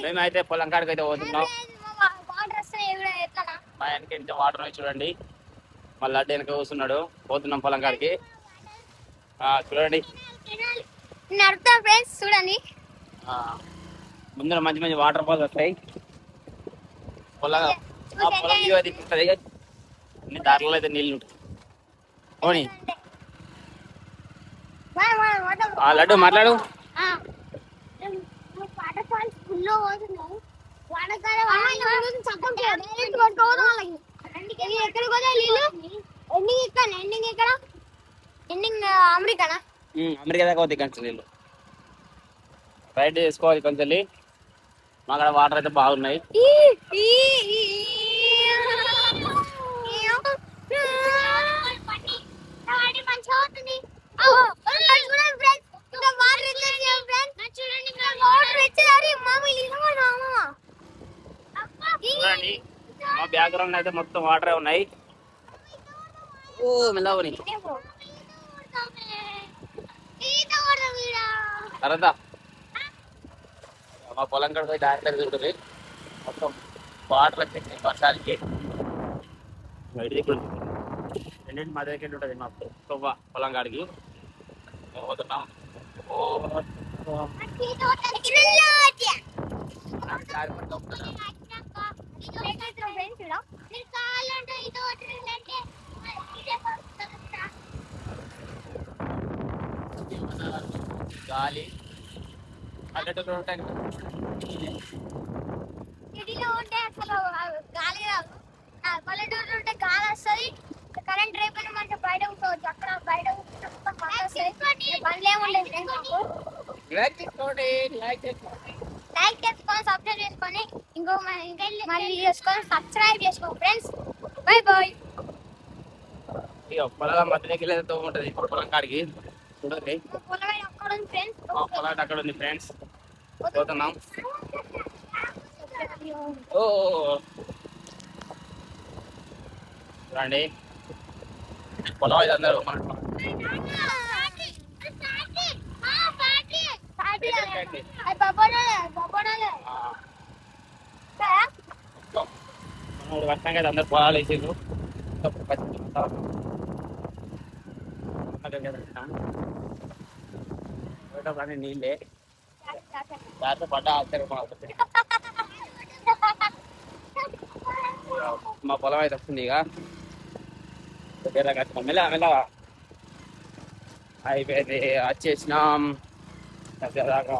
మేమైతే పొలం కాడికి అయితే పోతున్నాం. మా వెనక ఇంత వాటర్ చూడండి. మళ్ళీ అడ్డు వెనక కూర్చున్నాడు. పోతున్నాం పొలం కాడికి. చూడండి చూడండి. ముందర మంచి మంచి వాటర్ ఫాల్స్ వస్తాయి. పొలం వ్యూ అది ఉంటుంది. అన్ని దారిలో అయితే నీళ్ళు ఉంటాయి. ఓని లడ్డు మాట్లాడు. వాటర్ ఫాల్స్ ఫుల్లో పోతున్నాయి. ఎక్కడ కూడా నీళ్ళు ఎండింగ్ ఎక్కడ ఎండింగ్ అమెరికానా? అమెరికా దాకా పోతాయి కొంచెం నీళ్ళు. రైడ్ చేసుకోవాలి కొంచెం. మా అక్కడ వాటర్ అయితే బాగున్నాయి. చూడండి మా బ్యాక్గ్రౌండ్ అయితే మొత్తం వాటరే ఉన్నాయి. ఓ మెల్లవని తర్వాత మా పొలం కాడ పోయి డాక్టర్ ఉంటుంది. మొత్తం వాటర్ వచ్చేసి వర్షాలకి రెండింటి మా దగ్గర ఉంటుంది. మా పొలం కాడికి పోతున్నాం. గాలి పల్లెటూరు ఉంటాయి. సిటీలో ఉంటే అసలు గాలి రాదు. పల్లెటూరు ఉంటే గాలి వస్తుంది. కరెంట్ రేపైనా మంచిగా బయట ఉంటుకోవచ్చు. అక్కడ బయట లైక్ చేసుకొని సబ్స్క్రైబ్ చేసుకొని ఇంకో మళ్ళీ చేసుకొని సబ్స్క్రైబ్ చేసుకో ఫ్రెండ్స్. Bye bye. పొలం మధ్యలోకి వెళ్ళేది ఉంటుంది. పొలం కాడికి చూడండి. పొలం అక్కడ ఉంది ఫ్రెండ్స్. పోతున్నాం. చూడండి పొలం అయితే అందరూ వర్షంగా అయితే అందరు పొలాలు వేసిండ్రు. నీళ్ళే దాంట్లో పడ్డ మా పొలం అయితే వస్తుంది. ఇక మెల్ల అయిపోయింది. వచ్చేసినాం దగ్గరదాకా.